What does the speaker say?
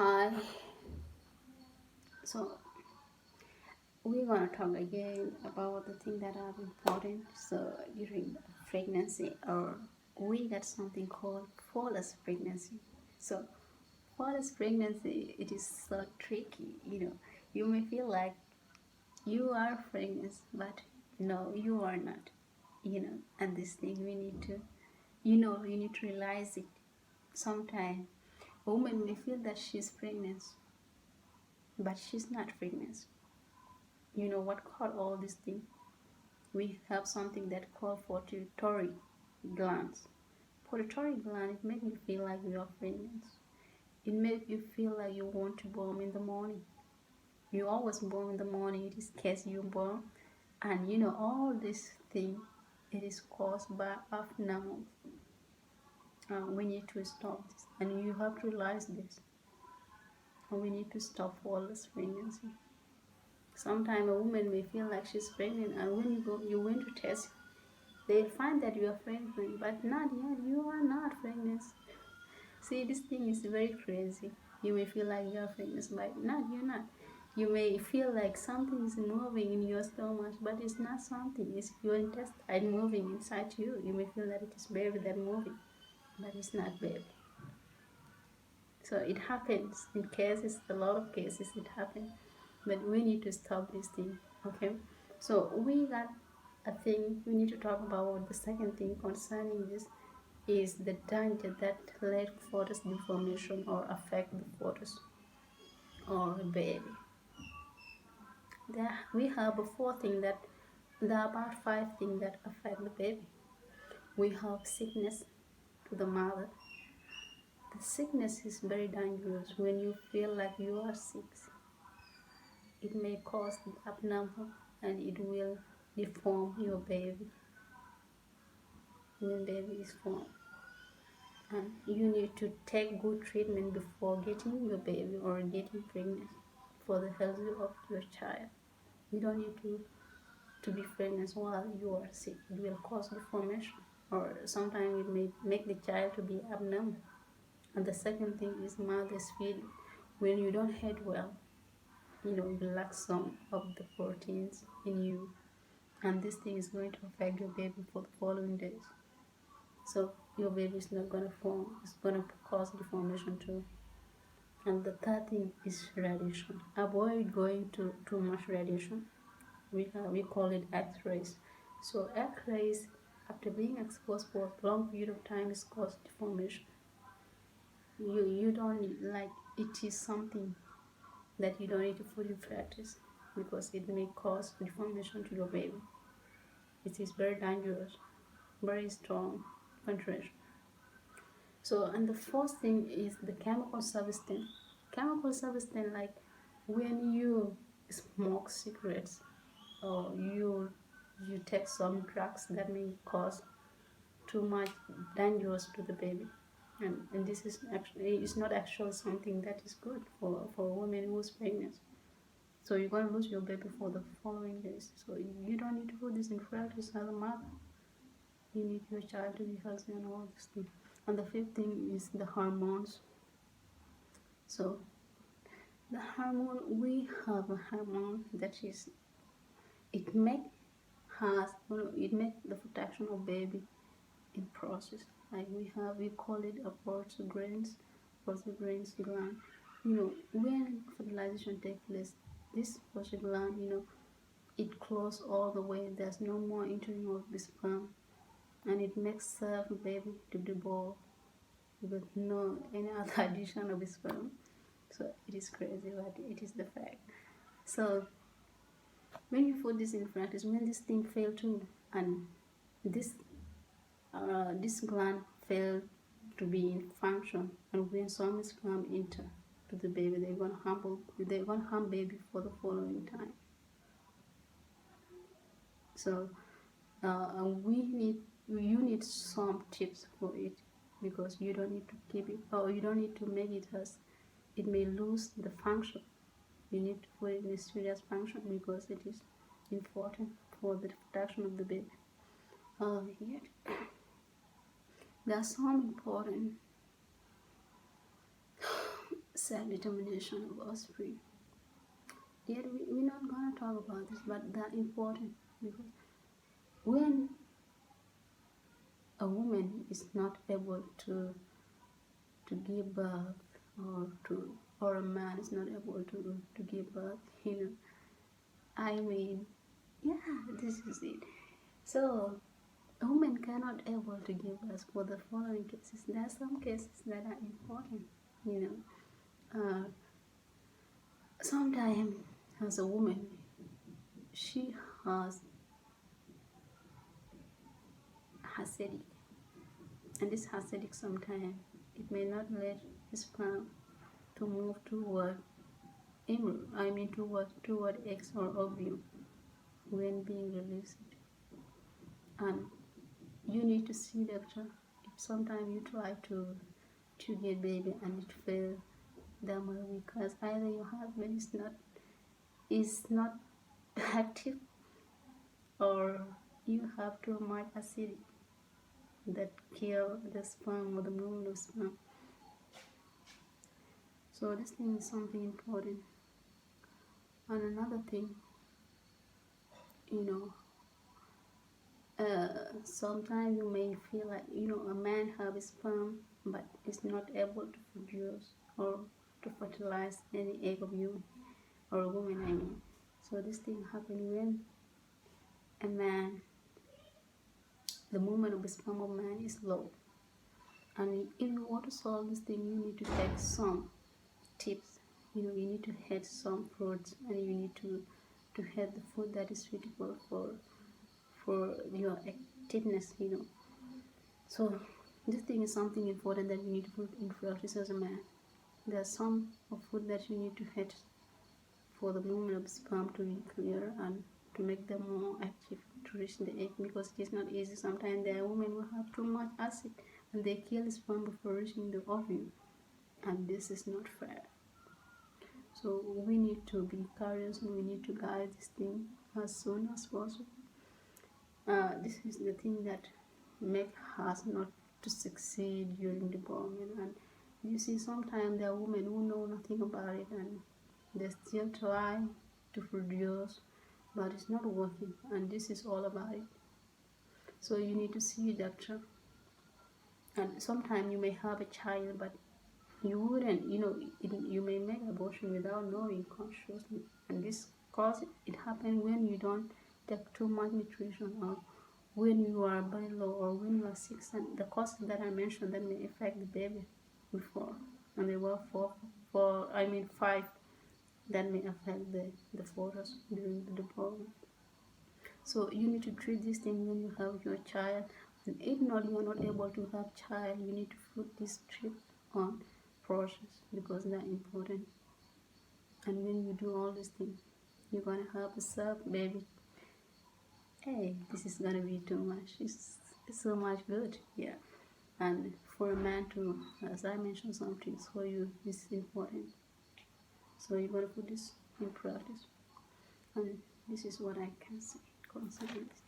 Hi. So we're gonna talk again about the things that are important. So during pregnancy, or we got something called flawless pregnancy. So flawless pregnancy, it is so tricky. You may feel like you are pregnant, but no, you are not. And this thing we need to, you need to realize it. Sometimes a woman may feel that she's pregnant, but she's not pregnant. You know what called all these things? We have something that called pituitary glands. Pituitary gland, it makes you feel like you are pregnant. It makes you feel like you want to born in the morning. You always born in the morning, it is case you born. And all this thing, it is caused by abnormal. We need to stop this, and you have to realize this. We need to stop all this pregnancy. Sometimes a woman may feel like she's pregnant, and when you went to test, they'll find that you are pregnant, but not yet. You are not pregnant. See, this thing is very crazy. You may feel like you are pregnant, but not. You're not. You may feel like something is moving in your stomach, but it's not something. It's your intestine moving inside you. You may feel that it is baby that moving, but it's not baby. So it happens in cases, a lot of cases it happens, but we need to stop this thing. Okay, so we got a thing we need to talk about. The second thing concerning this is the danger that lead fetus deformation or affect the fetus or the baby. We have a fourth thing that there are about five things that affect the baby. We have sickness to the mother. The sickness is very dangerous. When you feel like you are sick, it may cause abnormal and it will deform your baby when baby is born. And you need to take good treatment before getting your baby or getting pregnant for the health of your child. You don't need to be pregnant while you are sick. It will cause deformation, or sometimes it may make the child to be abnormal. And the second thing is mother's feeding. When you don't eat well, you lack some of the proteins in you, and this thing is going to affect your baby for the following days. So your baby is not going to form, it's going to cause deformation too. And the third thing is radiation. Avoid going to too much radiation. We call it X-rays. So X-rays, after being exposed for a long period of time, is cause deformation. You don't need, like, it is something that you don't need to fully practice, because it may cause deformation to your baby. It is very dangerous, very strong concentration. So, and the fourth thing is the chemical substance. Chemical substance, like when you smoke cigarettes, or you take some drugs that may cause too much dangerous to the baby. And this is actually, it's not actually something that is good for a woman who is pregnant. So you're going to lose your baby for the following days. So you don't need to put this in practice as a mother. You need your child to be healthy and all this thing. And the fifth thing is the hormones. So the hormone, we have a hormone that is, it make the protection of baby in process. Like we call it a prostaglandins gland. When fertilization takes place, this prostaglandin, it closes all the way. There's no more entering of the sperm, and it makes the baby to be born with no any other addition of sperm. So it is crazy, but it is the fact. So when you put this in practice, when this thing fail too, and this gland fail to be in function, and when some sperm enter to the baby, they're gonna harm baby for the following time. So you need some tips for it, because you don't need to keep it, or you don't need to make it as it may lose the function. You need to put it in a serious function, because it is important for the protection of the baby. Yet there are some important self-determination of offspring. Yet we're not gonna talk about this, but that's important because when a woman is not able to give birth, or a man is not able to give birth, I mean, yeah, this is it. So a woman cannot able to give birth for the following cases. There are some cases that are important, uh, sometimes as a woman she has acidic, and this acidic sometimes it may not let sperm to move toward toward eggs or ovule when being released. And you need to see doctor if sometimes you try to get baby and it fails that way, because either your husband is not active, or you have too much acidic that kill the sperm or the movement of sperm. So this thing is something important. And another thing, sometimes you may feel like a man have a sperm but is not able to produce or to fertilize any egg of you or a woman, I mean. So this thing happen when a man, the movement of the sperm of man is low. And if you want to solve this thing, you need to take some tips. You need to have some fruits, and you need to have the food that is suitable for your activeness. So this thing is something important that you need to put in practice as a man. There are some of food that you need to have for the movement of sperm to be clear and to make them more active to reach the egg, because it is not easy. Sometimes there are women who have too much acid and they kill the sperm before reaching the ovule, and this is not fair. So we need to be courageous, and we need to guide this thing as soon as possible. This is the thing that make us not to succeed during development. And you see, sometimes there are women who know nothing about it and they still try to produce, but it's not working, and this is all about it. So you need to see a doctor. And sometimes you may have a child, but you wouldn't, you may make abortion without knowing consciously, and this cause it happens when you don't take too much nutrition, or when you are very low, or when you are sick. And the causes that I mentioned that may affect the baby before, and there were five that may affect the foetus during the development. So you need to treat this thing when you have your child, and if not, you are not able to have child, you need to put this trip on process, because they're important. And when you do all these things, you're gonna have a self baby. Hey, this is gonna be too much. It's so much good, yeah. And for a man to, as I mentioned, something for you is important. So you're gonna put this in practice, and this is what I can say concerning this.